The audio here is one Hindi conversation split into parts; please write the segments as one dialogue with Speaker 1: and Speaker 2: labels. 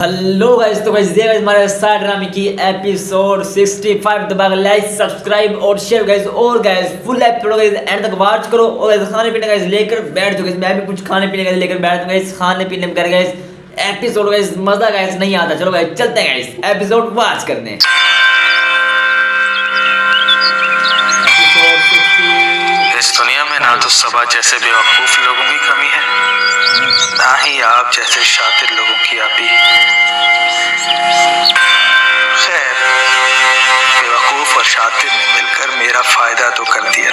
Speaker 1: हेलो गाइस, तो गाइस ये हमारे स्टार ड्रामे की एपिसोड 65 दबाकर लाइक सब्सक्राइब और शेयर गाइस। और guys full episode guys and तक वॉच करो। और गाइस खाने पीने गाइस लेकर बैठ जाओ गाइस, मैं भी कुछ खाने पीने गाइस लेकर बैठ जाऊंगा गाइस। खाने पीने में कर गाइस एपिसोड गाइस मजा गाइस नहीं आता। चलो गाइस चलते हैं गाइस एपिसोड वॉच करने।
Speaker 2: इस दुनिया में ना तो सबा जैसे बेवकूफ लोगों की कमी है, ना ही आप जैसे शातिर लोगों की आपी। खैर, बेवकूफ और शातिर ने मिलकर मेरा फायदा तो कर दिया।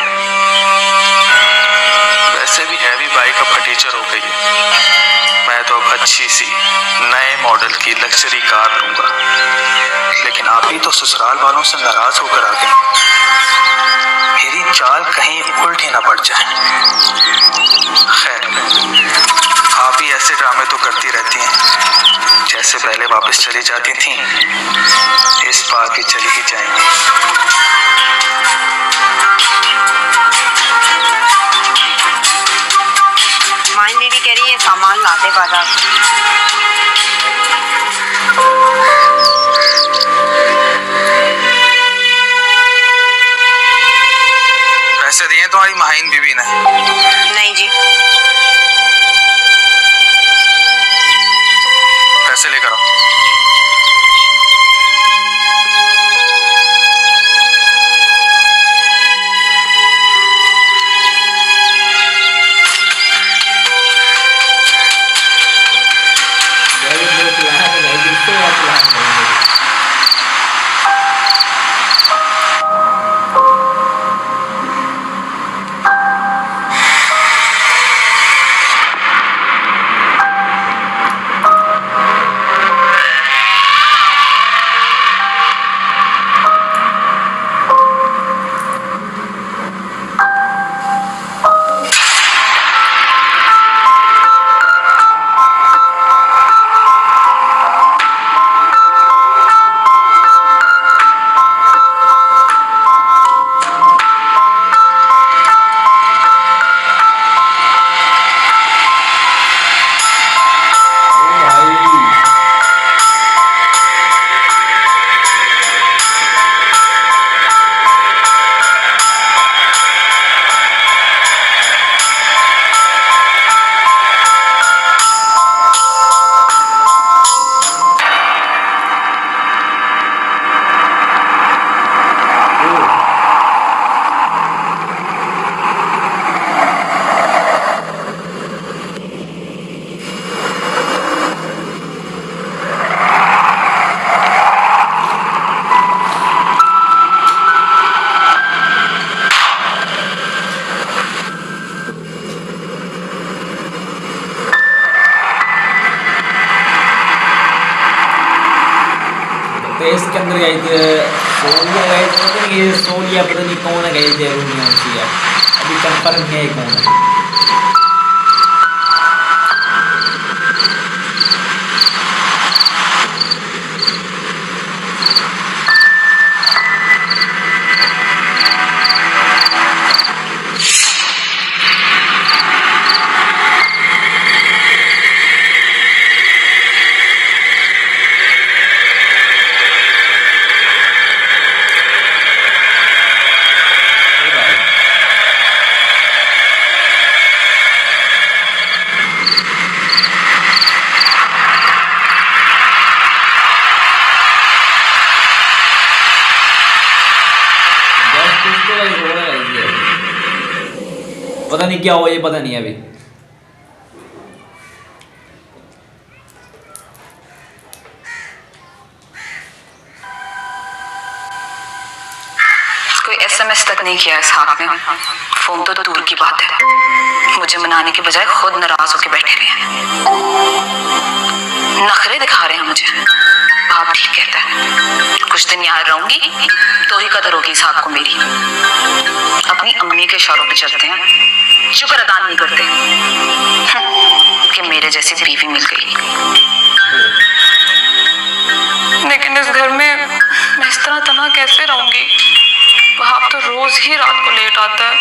Speaker 2: वैसे भी हैवी बाइक अब फटीचर हो गई है। मैं तो अब अच्छी सी नए मॉडल की लग्जरी कार लूंगा, लेकिन आप ही तो ससुराल वालों से नाराज होकर आ गए। मेरी चाल कहीं उल्ट ही ना पड़ जाए। खैर, आप ही ऐसे ड्रामे तो करती रहती हैं, जैसे पहले वापस चली जाती थीं, इस बार भी चली ही जाएंगी।
Speaker 3: माइन दीदी कह रही है सामान लाते बाजार।
Speaker 2: पैसे दिए तुम्हारी माहिन बीबी ने?
Speaker 3: नहीं जी।
Speaker 2: पैसे लेकर आओ।
Speaker 1: तो इसके अंदर गई थी सोनिया, गई पता नहीं ये सोनिया पता नहीं कौन है गई थी रूम में सी है, अभी कंफर्म नहीं है कौन है। पता नहीं क्या हुआ, ये पता नहीं अभी।
Speaker 3: कोई एसएमएस तक नहीं किया इस हाथ में, फोन तो दूर की बात है। मुझे मनाने के बजाय खुद नाराज होकर बैठे हुए हैं, नखरे दिखा रहे हैं मुझे। आप ठीक कहता है, कुछ दिन यहाँ रहूंगी तो ही कदर होगी इस हाथ को मेरी। अपनी अम्मी के इशारों पे चलते हैं, शुक्र अदा नहीं करते कि मेरे जैसी बीवी मिल गई। लेकिन इस घर में मैं इस तरह तना कैसे रहूंगी? वहां तो रोज ही रात को लेट आता है।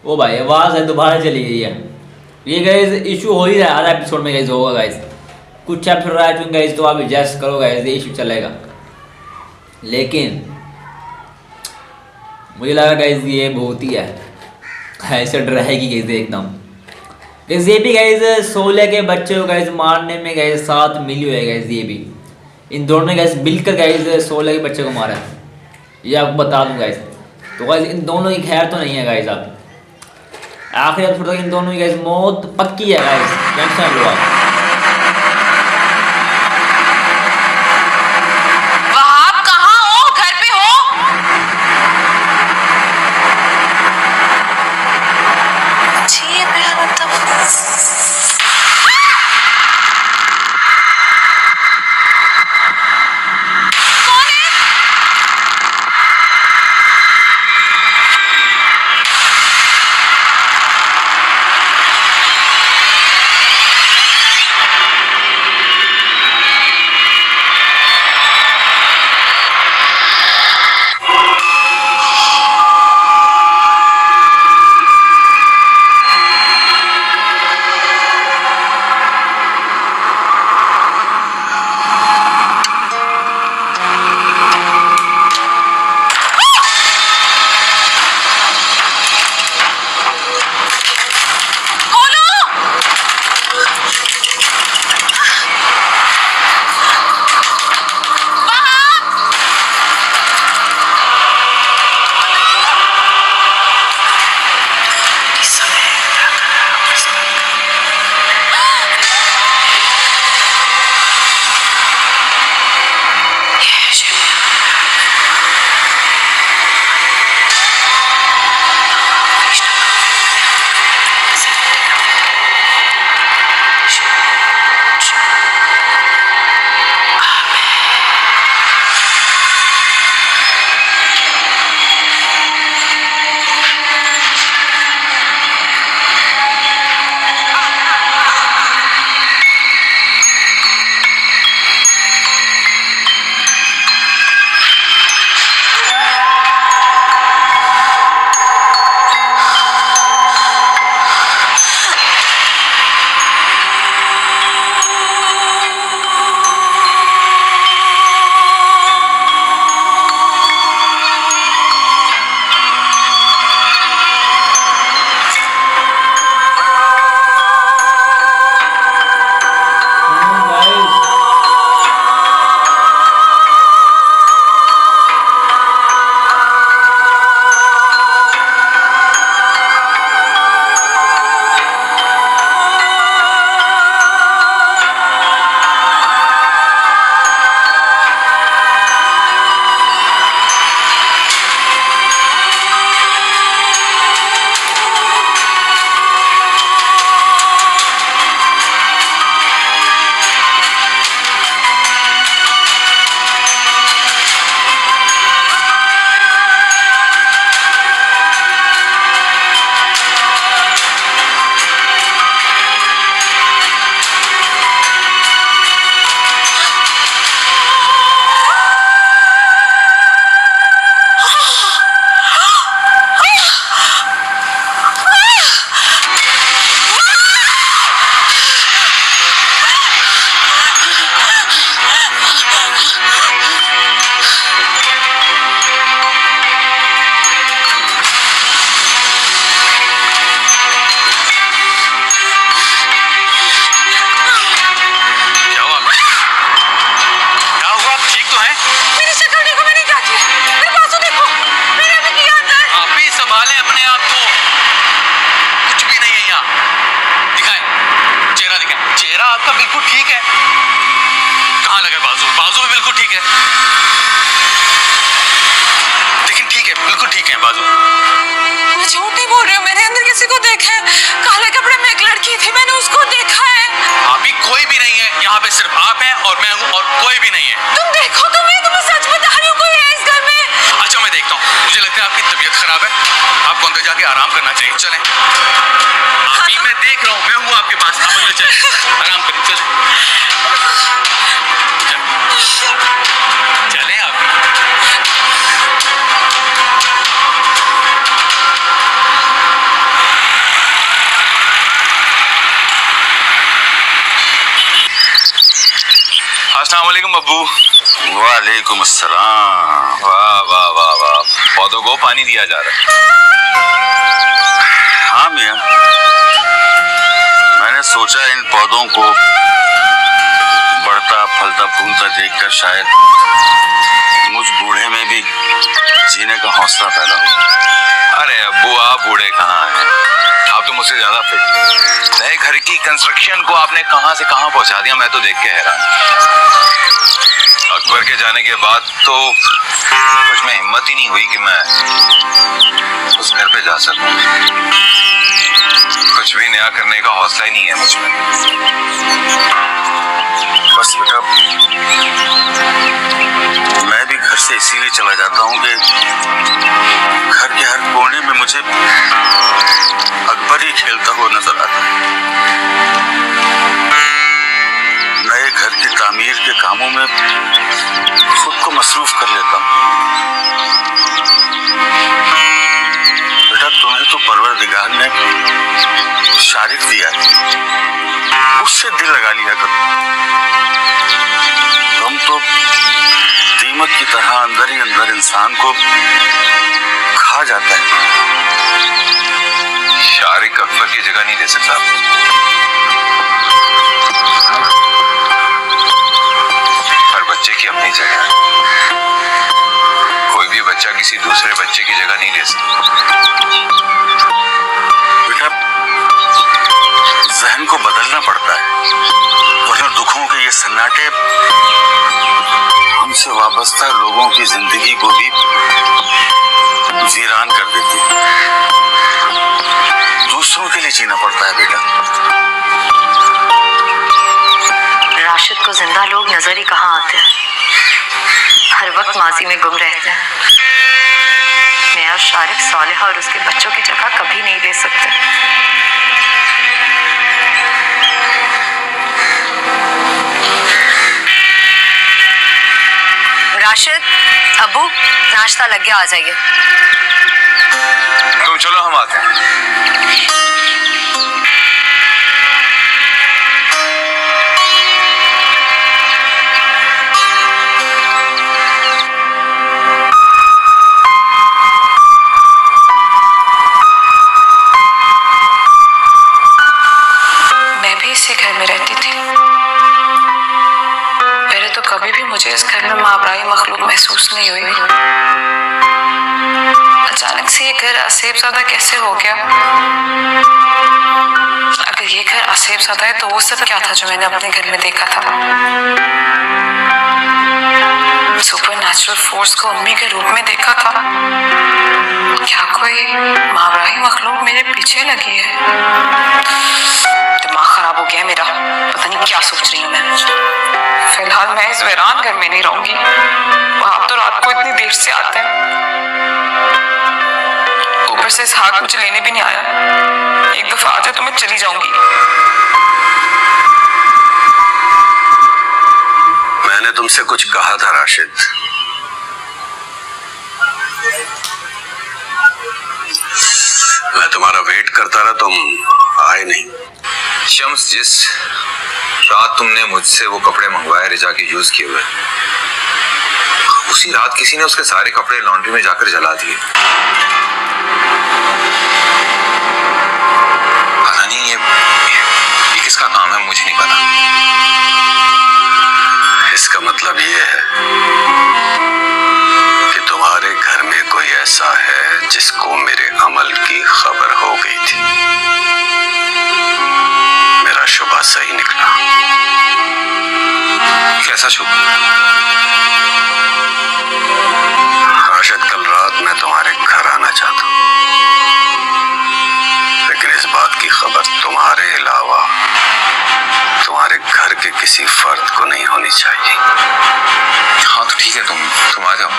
Speaker 1: ओ भाई आवाज़ है दोबारा चली गई है। ये गाइस इशू हो ही रहा है हर एपिसोड में गाइस, होगा गाइस। कुछ एपिसोड राइट में गाइस तो आप एडजस्ट करो गाइस, ये इशू चलेगा। लेकिन मुझे लगा गाइस ये बहुत ही है ऐसे डराएगी गाइस एकदम। गाइस ये भी गाइस 16 के बच्चे को गाइस मारने में गाइस साथ मिली हुई है गाइस। ये भी इन दोनों ने गाइस मिलकर गाइस 16 के बच्चे को मारा है, ये आपको बता दूं गाइस। तो गाइस इन दोनों की खैर तो नहीं है गाइस। आप आखिरी एपिसोड तक इन दोनों की गाइस मौत पक्की है गाइस, टेंशन लो आप।
Speaker 3: वहाब कहाँ हो? घर पे हो? जी मैं मतलब
Speaker 4: अस्सलाम वालेकुम अब्बू। वालेकुम अस्सलाम। वाह वाह वाह वाह, पौधों को पानी दिया जा रहा है। हाँ मियाँ, मैंने सोचा इन पौधों को बढ़ता फलता फूलता देखकर शायद मुझ बूढ़े में भी जीने का हौसला पैदा हो। अरे अब्बू, आप बूढ़े कहाँ हैं? आप तो मुझसे ज्यादा फिट। नए घर की कंस्ट्रक्शन को आपने कहां से कहां पहुंचा दिया, मैं तो देख के हैरान। अकबर के जाने के बाद तो कुछ में हिम्मत ही नहीं हुई कि मैं उस घर पे जा सकूं। कुछ भी नया करने का हौसला ही नहीं है मुझ में। बस बेटा, मैं भी घर से इसीलिए चला जाता हूँ कि घर के हर कोने में मुझे अकबर ही खेलता हुआ नजर आता है। नए घर की तामीर के कामों में खुद को मसरूफ कर लेता हूँ। बेटा, तुम्हें तो परवरदिगार ने शारिक दिया है, उससे दिल लगा लिया करो। तुम तो दीमक की तरह अंदर ही अंदर इंसान को खा जाता है। शारिक अकबर की जगह नहीं दे सकता। हर बच्चे की अपनी जगह है। कोई भी बच्चा किसी दूसरे बच्चे की जगह नहीं ले सकता। बेटा, जहन को बदलना पड़ता है, वरना दुखों के ये सन्नाटे हमसे वाबस्ता लोगों की जिंदगी को भी वीरान कर देते हैं। दूसरों के लिए जीना पड़ता है बेटा।
Speaker 3: राशिद को जिंदा लोग नजर ही कहाँ आते हैं, हर वक्त माजी में गुम रहते हैं। मैं और शारिक सालिहा और उसके बच्चों की जगह कभी नहीं ले सकते। राशिद, अबू, नाश्ता लग गया, आ जाइए।
Speaker 4: तुम चलो, हम आते हैं।
Speaker 3: मैं भी इसी घर में रहती थी। पहले तो कभी भी मुझे इस घर में माबराई मखलूक महसूस नहीं हुई। अचानक से ये घर आसेबज़ादा कैसे हो गया? अगर ये घर आसेबज़ादा है तो वो सब क्या था जो मैंने अपने घर में देखा था? सुपर नेचुरल फोर्स को अम्मी के रूप में देखा था। क्या कोई माबराई मखलूक मेरे पीछे लगी है? दिमाग खराब हो गया मेरा, पता नहीं क्या सोच रही हूँ मैं। फिलहाल मैं इस वीरान घर में नहीं रहूंगी। वहां तो रात को इतनी देर से आते हैं, ऊपर से इसहाक मुझे लेने भी नहीं आया। एक दफा आ जाए तो मैं चली जाऊंगी।
Speaker 5: मैंने तुमसे कुछ कहा था राशिद, मैं तुम्हारा वेट करता रहा, तुम आए नहीं।
Speaker 4: शम्स, जिस रात तुमने मुझसे वो कपड़े मंगवाए रिजा के यूज किए हुए, उसी रात किसी ने उसके सारे कपड़े लॉन्ड्री में जाकर जला दिए। पता नहीं ये किसका काम है, मुझे नहीं पता।
Speaker 5: इसका मतलब ये है कि तुम्हारे घर में कोई ऐसा है जिसको मेरे अमल की खबर हो गई थी। मेरा शुबा सही निकला।
Speaker 4: कैसा शुभ?
Speaker 5: राशिद, कल रात मैं तुम्हारे घर आना चाहता हूँ, लेकिन इस बात की खबर तुम्हारे अलावा तुम्हारे घर के किसी फर्द को नहीं होनी चाहिए।
Speaker 4: हाँ तो ठीक है, तुम आ जाओ।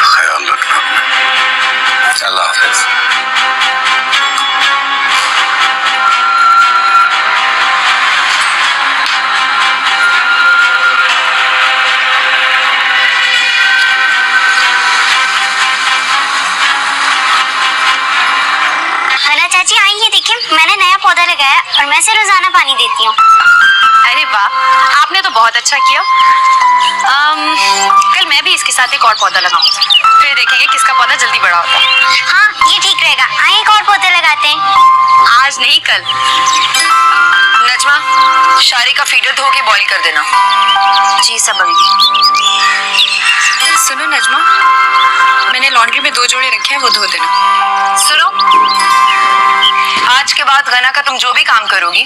Speaker 5: ख्याल रखना अपना।
Speaker 4: अल्लाह हाफिज।
Speaker 6: चाची आइए, देखिए मैंने नया पौधा लगाया और मैं इसे रोजाना पानी देती हूँ।
Speaker 3: अरे वाह, आपने तो बहुत अच्छा किया। कल मैं भी इसके साथ एक और पौधा लगाऊं, फिर देखेंगे किसका पौधा जल्दी बड़ा होता है।
Speaker 6: हाँ ये ठीक रहेगा, आए एक और पौधे लगाते हैं।
Speaker 3: आज नहीं कल। नजमा, शारी का फीडर धो के बॉईल कर देना। जी सब अभी। सुनो नजमा, मैंने लॉन्ड्री में 2 जोड़े रखे हैं, वो धो देना। सुनो, आज के बाद गना का तुम जो भी काम करोगी,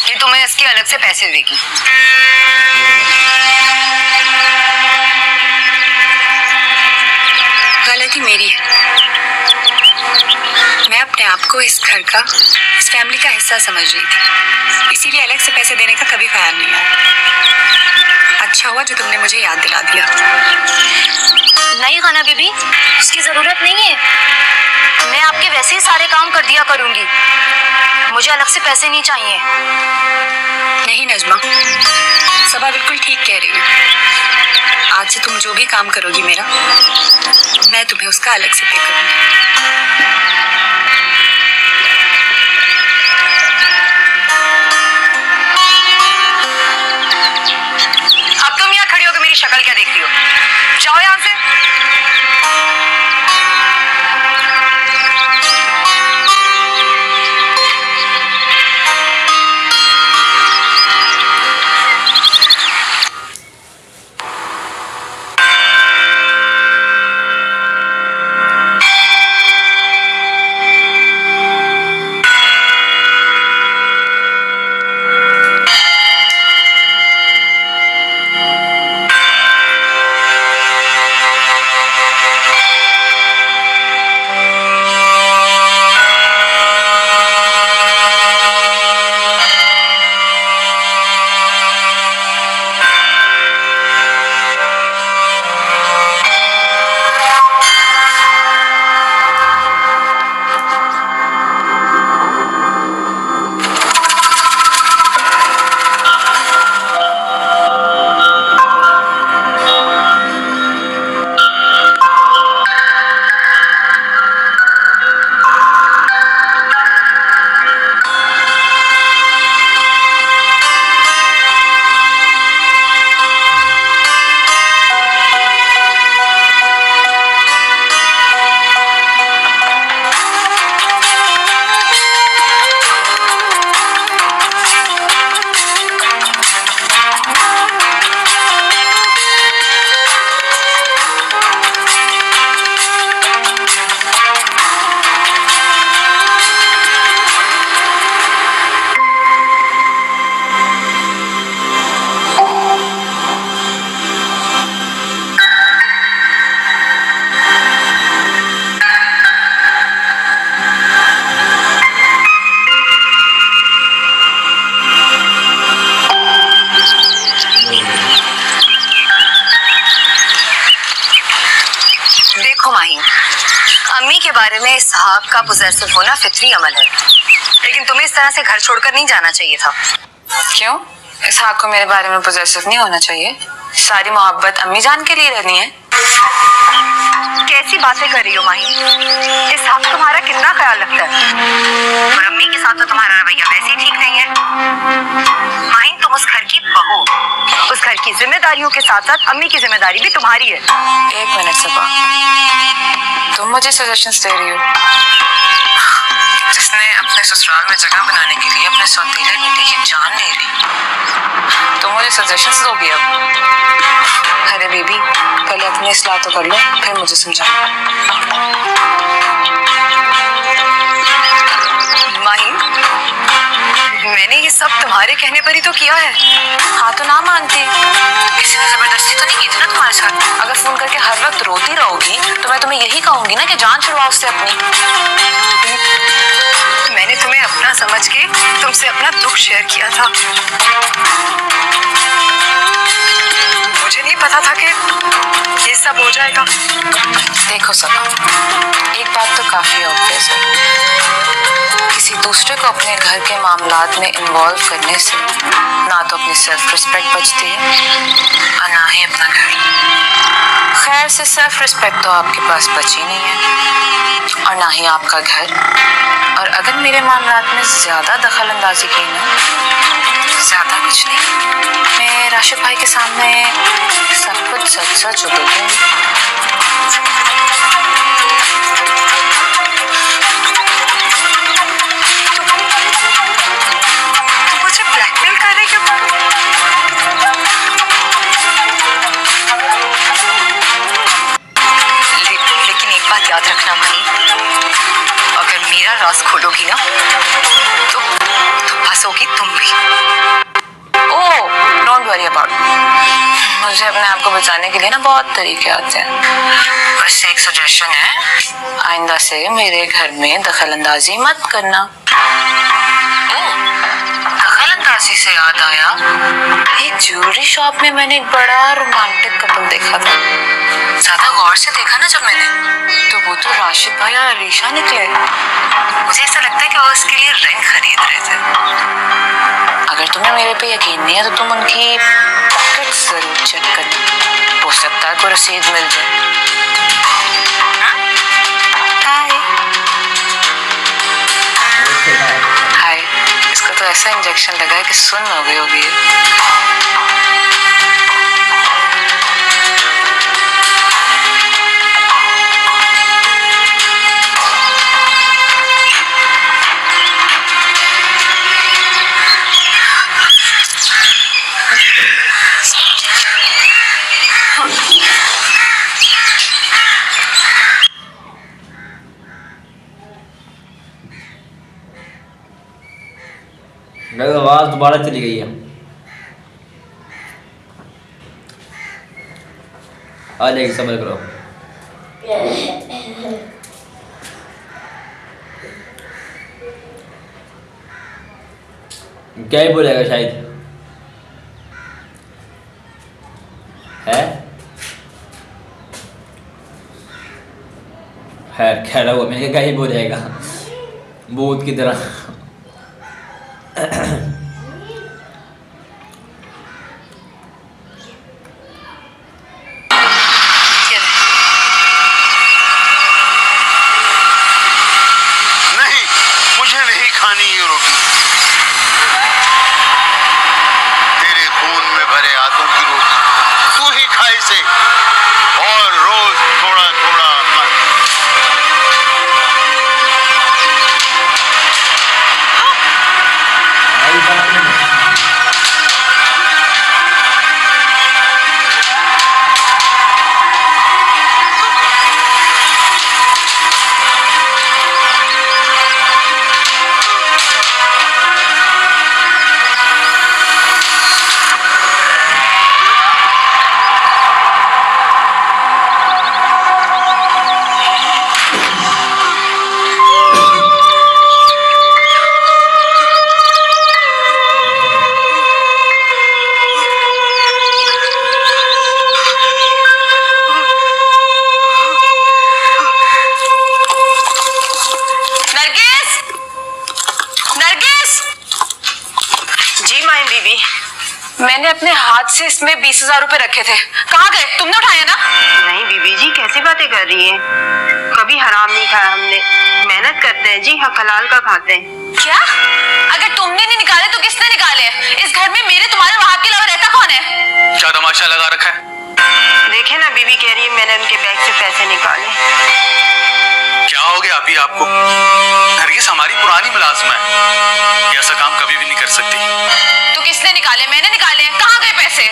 Speaker 3: ये तुम्हें इसके अलग से पैसे देगी। गलती मेरी है, मैं अपने आप को इस घर का, इस फैमिली का हिस्सा समझ रही थी, इसीलिए अलग से पैसे देने का कभी ख्याल नहीं आया। अच्छा हुआ जो तुमने मुझे याद दिला दिया। नहीं गना बीबी, उसकी जरूरत नहीं है, मैं आपके वैसे ही सारे काम कर दिया करूंगी, मुझे अलग से पैसे नहीं चाहिए। नहीं नजमा, सबा बिल्कुल ठीक कह रही है। आज से तुम जो भी काम करोगी मेरा, मैं तुम्हें उसका अलग से पे करूंगी। अब तुम यहाँ खड़ी होकर मेरी शक्ल क्या देख रही हो? जाओ यहाँ से। देखो माही, अम्मी के बारे में इसहाक का पोजेसिव होना फितरी अमल है, लेकिन तुम्हें इस तरह से घर छोड़कर नहीं जाना चाहिए था। क्यों? इसहाक को मेरे बारे में पोजेसिव नहीं होना चाहिए? सारी मोहब्बत अम्मी जान के लिए रहनी है। कैसी बातें कर रही हो माही? इसहाक तुम्हारा कितना ख्याल रखता है, और अम्मी के साथ तो तुम्हारा रवैया वैसे ही ठीक नहीं है। माही, तुम उस घर की बहू, उस घर की जिम्मेदारियों के साथ साथ अम्मी की जिम्मेदारी भी तुम्हारी है। 1 मिनट सबा, तुम मुझे सजेशंस दे रही हो? जिसने अपने ससुराल में जगह बनाने के लिए अपने सौतेले बेटे की जान ले ली, तुम मुझे सजेशंस दोगी अब? अरे बेबी, पहले अपनी इस्लाह तो कर लो, फिर मुझे समझाओ। माही, मैंने ये सब तुम्हारे कहने पर ही तो किया है। हाँ तो ना मानती, किसी ने जबरदस्ती तो नहीं की थी ना तुम्हारे साथ? अगर फोन करके हर वक्त रोती रहोगी तो मैं तुम्हें यही कहूंगी ना कि जान छुड़वाओ उससे अपनी। मैंने तुम्हें अपना समझ के तुमसे अपना दुख शेयर किया था। मुझे नहीं पता था कि ये सब हो जाएगा। देखो सपा, एक बात तो काफी ऑब्वियस है, किसी दूसरे को अपने घर के मामलात में इन्वॉल्व करने से ना तो अपनी सेल्फ रिस्पेक्ट बचती है और ना ही अपना घर। खैर से सेल्फ रिस्पेक्ट तो आपके पास बची नहीं है और ना ही आपका घर। और अगर मेरे मामलात में ज्यादा दखल अंदाजी की ना, ज्यादा कुछ नहीं, मैं राशिद भाई के सामने सब कुछ सच सच उगल दूंगी। तो मुझे ब्लैकमेल कर रही है। लेकिन एक बात याद रखना भाई, अगर मेरा राज खोलोगी ना तो फंसोगी तुम भी। ओह, डोंट वरी अबाउट, मुझे अपने आप को बचाने के लिए ना बहुत तरीके आते हैं। बस एक सजेशन है, आइंदा से मेरे घर में दखल अंदाजी मत करना। दखल अंदाजी से याद आया, एक ज्वेलरी शॉप में मैंने एक बड़ा रोमांटिक कपल देखा था। ज्यादा गौर से देखा ना जब मैंने, तो वो तो राशिद भाई और रीशा निकले। मुझे ऐसा लगता है कि वो उसके लिए रिंग खरीद रहे थे। अगर तुम्हें मेरे पे यकीन नहीं है तो तुम उनकी पॉकेट जरूर चेक करना, हो सकता है कोई रसीद मिल जाए। हाय, इसका तो ऐसा इंजेक्शन लगा है कि सुन्न हो गई होगी।
Speaker 1: आवाज दोबारा चली गई है। आ जाएगी, समझ करो। क्या ही बोलेगा शायद है। खैर वो मैंने क्या ही बोलेगा भूत की तरह।
Speaker 3: मैंने अपने हाथ से इसमें 20,000 रुपए रखे थे, कहाँ गए? तुमने उठाया ना?
Speaker 7: नहीं बीबी जी, कैसी बातें कर रही हैं? कभी हराम नहीं खाया हमने, मेहनत करते हैं जी, हक हलाल का खाते हैं।
Speaker 3: क्या? अगर तुमने नहीं निकाले तो किसने निकाले? इस घर में मेरे तुम्हारे वहां के अलावा रहता कौन है?
Speaker 2: क्या तमाशा लगा रखा है?
Speaker 7: देखे ना, बीबी कह रही है मैंने उनके बैग से पैसे निकाले।
Speaker 2: क्या हो गया अभी आपको? नरगिस हमारी पुरानी मुलाजिम है, ये ऐसा काम कभी भी नहीं कर सकती।
Speaker 3: तो किसने निकाले? मैंने निकाले। कहाँ गए पैसे?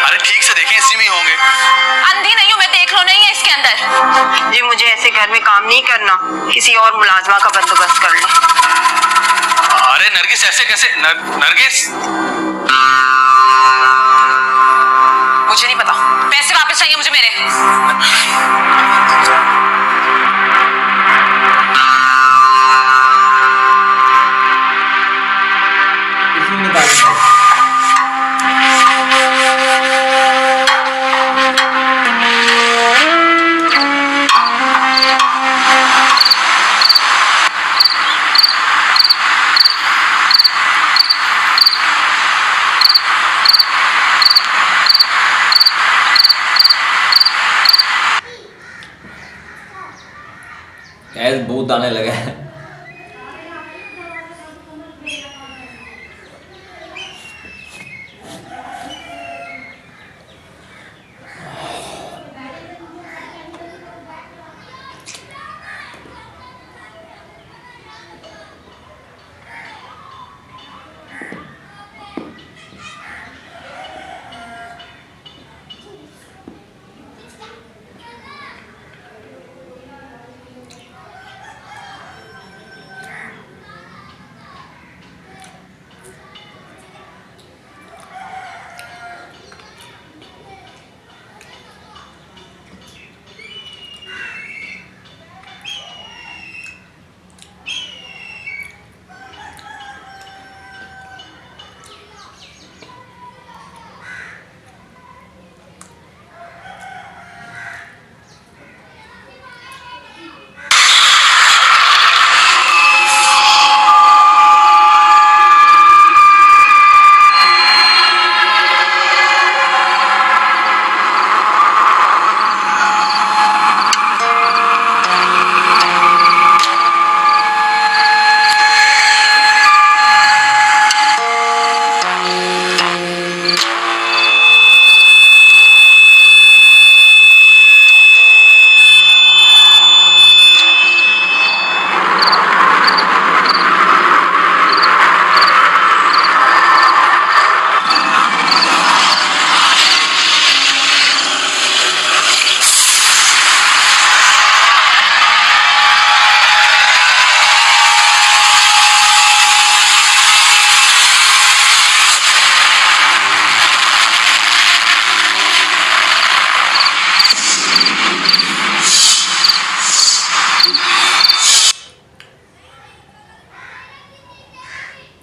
Speaker 2: अरे ठीक से देखें, इसी में होंगे।
Speaker 3: अंधी नहीं हूँ मैं, देख लो, नहीं है इसके अंदर।
Speaker 7: जी मुझे ऐसे घर में काम नहीं करना, किसी और मुलाजमा का बंदोबस्त कर लो।
Speaker 2: अरे नरगिस ऐसे कैसे? नरगिस
Speaker 3: मुझे नहीं पता, पैसे वापस चाहिए मुझे मेरे।
Speaker 1: भूत आने लगा है।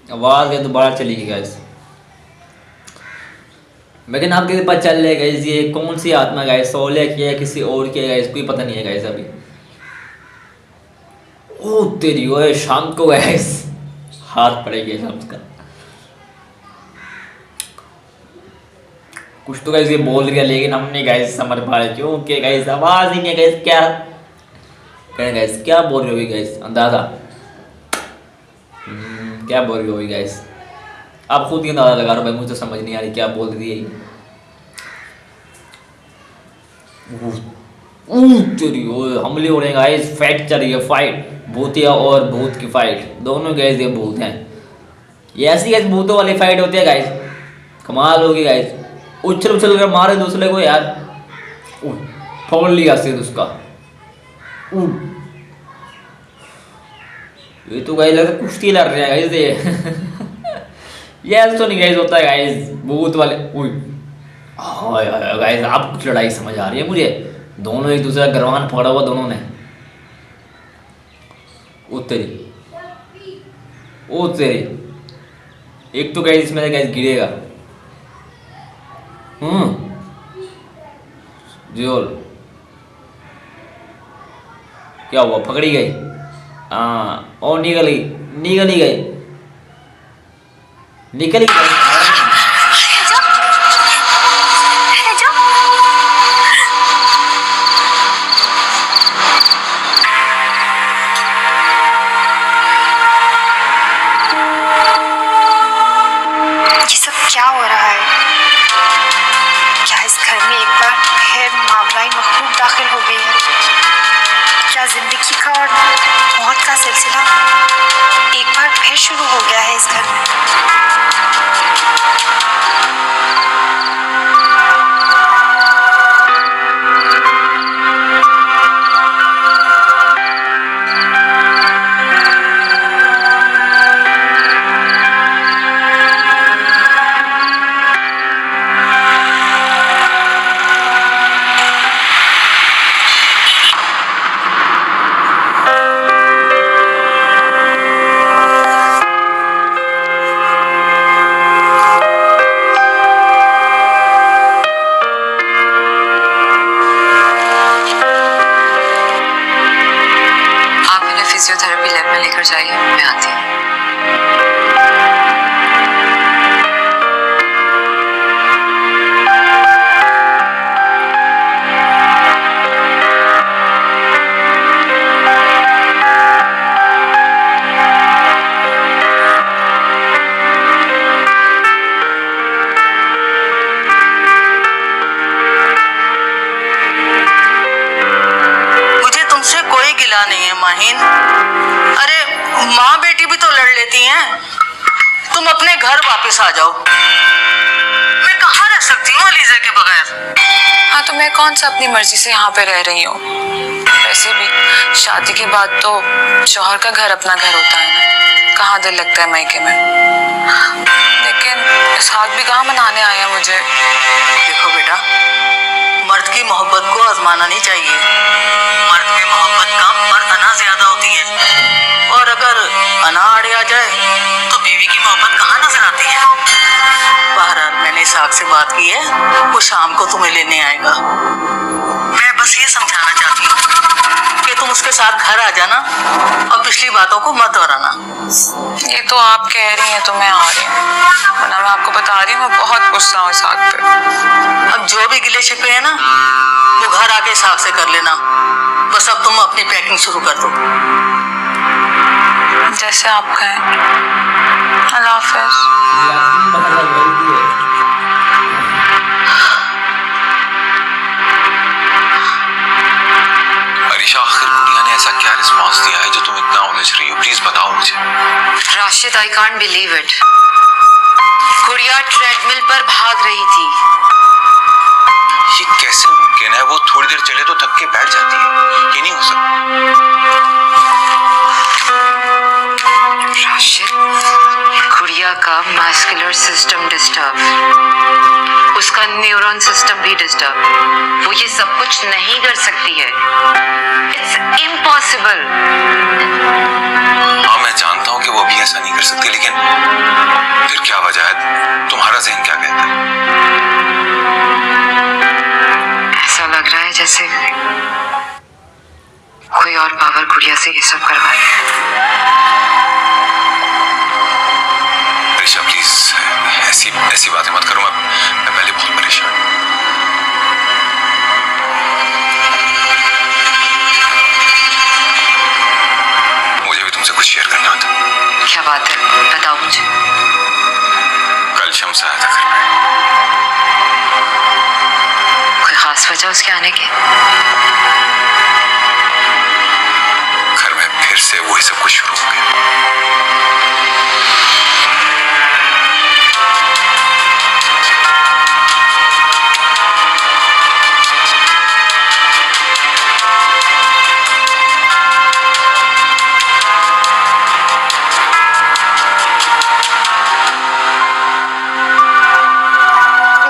Speaker 1: आवाज है दोबारा चली गई गाइस, लेकिन आपके पता चल रहा है गाइस ये कौन सी आत्मा गाइस, सोले की है किसी और की है गाइस, कोई पता नहीं है गाइस अभी। ओ तेरी ओए शाम को गाइस हाथ पड़ेगी शाम का। कुछ तो गाइस ये बोल गया लेकिन हम नहीं गाइस समझ पा रहे क्योंकि गाइस आवाज ही नहीं है गाइस। क्या करें गाइस, क्या बोल रही होगी गाइस, अंदाजा क्या बोल रही होगी गाइस, आप खुद ही अंदाजा लगा रहे हो भाई, मुझे तो समझ नहीं आ रही क्या बोल रही है। तेरी ओए हमले हो रहे हैं गाइस, फाइट चल रही है, फाइट भूतिया और भूत की फाइट, दोनों गाइस ये भूत हैं। ये ऐसी गाइस भूतों वाली फाइट होती है गाइस, कमाल होगी गाइस। उछल उछल कर मारे दूसरे को यार, फोड़ लिया सिर उसका। ये तो गाइस लगता है कुश्ती लड़ रहे हैं गाइस ये ऐसा तो नहीं गाइस होता है गाइस भूत वाले। गाइस आप कुछ लड़ाई समझ आ रही है मुझे, दोनों एक दूसरे का गरवान पकड़ा हुआ दोनों ने। ओ तेरी एक तो गाइस इसमें गाइस गिरेगा। जोल क्या हुआ, पकड़ी गई। हाँ और निकल ही गई।
Speaker 8: ये सब क्या हो रहा है? क्या इस घर में एक बार फिर मामला मखलूक दाखिल हो गई है? क्या जिंदगी का और मौत का सिलसिला एक बार फिर शुरू हो गया है इस घर में?
Speaker 3: तुम अपने घर वापस आ जाओ। मैं कहाँ रह सकती हूँ अलीजा के बगैर?
Speaker 9: हाँ तो मैं कौन सा अपनी मर्जी से यहाँ पे रह रही हूँ? वैसे भी शादी के बाद तो शौहर का घर अपना घर होता है ना, कहाँ दिल लगता है मायके में। लेकिन इसहाक भी कहाँ मनाने आया मुझे।
Speaker 3: देखो बेटा, मर्द की मोहब्बत को आजमाना नहीं चाहिए। मर्द में मोहब्बत कम पर अना ज्यादा होती है, और अगर अना आड़े आ जाए तो बीवी की मोहब्बत कहाँ नजर आती है। बहरहाल मैंने इसहाक से बात की है, वो शाम को तुम्हें लेने आएगा। मैं बस ये समझाना चाहती हूँ कि तुम उसके साथ घर आ जाना और पिछली बातों को मत दोहराना।
Speaker 9: ये तो आप कह रही हैं तो मैं आ रही हूँ, वरना मैं आपको बता रही हूँ मैं बहुत गुस्सा हूँ इसहाक पे।
Speaker 3: अब जो भी गिले शिकवे है ना, वो घर आके इसहाक से कर लेना। बस अब तुम अपनी पैकिंग शुरू कर दो।
Speaker 9: जैसे आप कहें। अल्लाह हाफिज।
Speaker 4: अरीशा, आखिर गुड़िया ने ऐसा क्या रिस्पॉन्स दिया है जो तुम इतना उलझ रही हो? प्लीज बताओ मुझे।
Speaker 3: Rashid, I can't believe it. गुड़िया ट्रेडमिल पर भाग रही थी।
Speaker 4: ये कैसे मुमकिन है? वो थोड़ी देर चले तो थक के बैठ जाती है, ये नहीं हो सकता।
Speaker 3: राशिद, गुड़िया का मस्कुलर सिस्टम डिस्टर्ब, उसका न्यूरॉन सिस्टम भी डिस्टर्ब। वो ये सब कुछ नहीं कर सकती है। It's impossible.
Speaker 4: हाँ मैं जानता हूँ कि वो भी ऐसा नहीं कर सकती, लेकिन फिर क्या वजह है? तुम्हारा ज़हन क्या कहता है?
Speaker 3: ऐसा लग रहा है जैसे कोई और पावर गुड़िया से ये सब करवा रहा है।
Speaker 4: अरीशा प्लीज ऐसी बातें मत करो। मैं पहले बहुत परेशान हूँ। मुझे भी तुमसे कुछ शेयर करना था।
Speaker 3: क्या बात है, बताओ मुझे।
Speaker 4: कल शम्स आया था घर में।
Speaker 3: कोई खास वजह उसके आने की?
Speaker 4: घर में फिर से वही सब कुछ शुरू हो गया।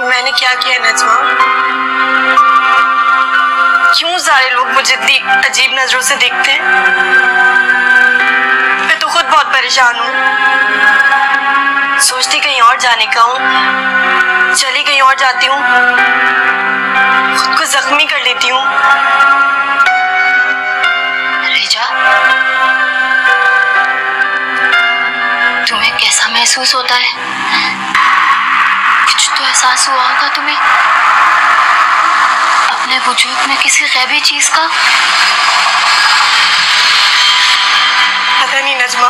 Speaker 8: मैंने क्या किया नजमा? क्यों सारे लोग मुझे इतनी अजीब नजरों से देखते हैं? मैं तो खुद बहुत परेशान हूँ। सोचती कहीं और जाने का हूँ, चली कहीं और जाती हूँ, खुद को जख्मी कर लेती हूँ।
Speaker 6: रेजा, तुम्हें कैसा महसूस होता है? कुछ तो एहसास हुआ होगा तुम्हें अपने वजूद में किसी गैबी चीज का।
Speaker 8: पता नहीं नजमा,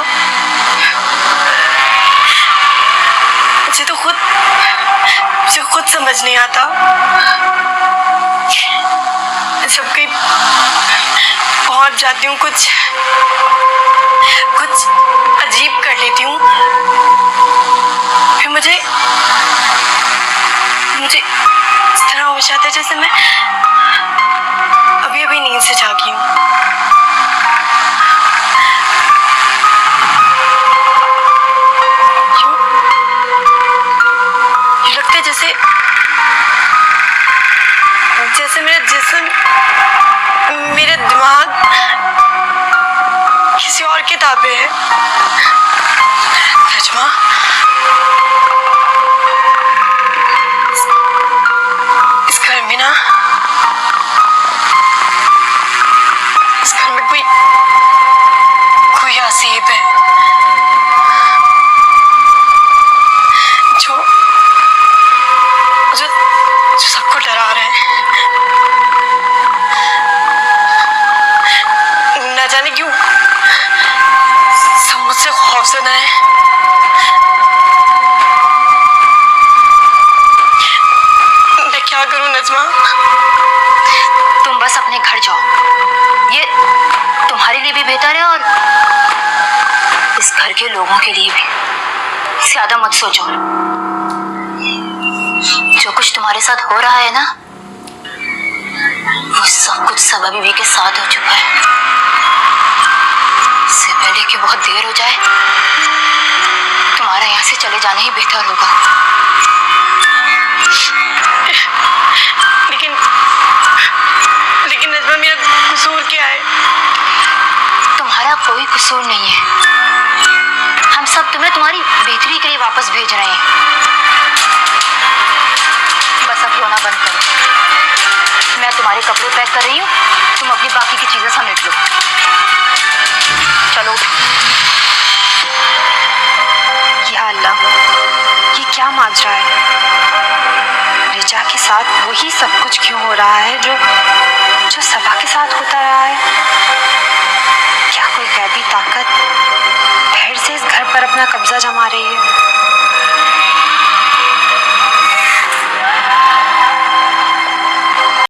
Speaker 8: मुझे खुद समझ नहीं आता। जब कहीं पहुंच जाती हूँ, कुछ अजीब कर लेती हूँ, फिर मुझे इस तरह हो जाता है जैसे मैं अभी नींद से जागी हूँ। ये लगता है जैसे मेरा जिस्म, मेरा दिमाग किसी और के ताबे है। नजमा, इस घर में ना, इस घर में कोई आसिफ है जो सबको डरा रहे हैं। न जाने क्यों सब मुझसे खौफजदा है। मैं क्या करूं नजमा?
Speaker 6: तुम बस अपने घर जाओ, ये तुम्हारे लिए भी बेहतर है और इस घर के लोगों के लिए भी। ज्यादा मत सोचो। जो कुछ तुम्हारे साथ हो रहा है ना, वो सब कुछ सबा बीवी के साथ हो चुका है। इससे पहले कि बहुत देर हो जाए, तुम्हारा यहाँ से चले जाना ही बेहतर होगा।
Speaker 7: लेकिन नजमा, मेरा कसूर क्या है?
Speaker 6: तुम्हारा कोई कसूर नहीं है। हम सब तुम्हें तुम्हारी बेहतरी के लिए वापस भेज रहे हैं। बस अब रोना बंद करो। मैं तुम्हारे कपड़े पैक कर रही हूँ, तुम अपनी बाकी की चीजें समेट लो। चलो।
Speaker 8: या अल्लाह, ये क्या माजरा है? रिजा के साथ वही सब कुछ क्यों हो रहा है जो सबा के साथ होता रहा है? क्या कोई गैबी ताकत फिर से इस घर पर अपना कब्जा जमा रही है?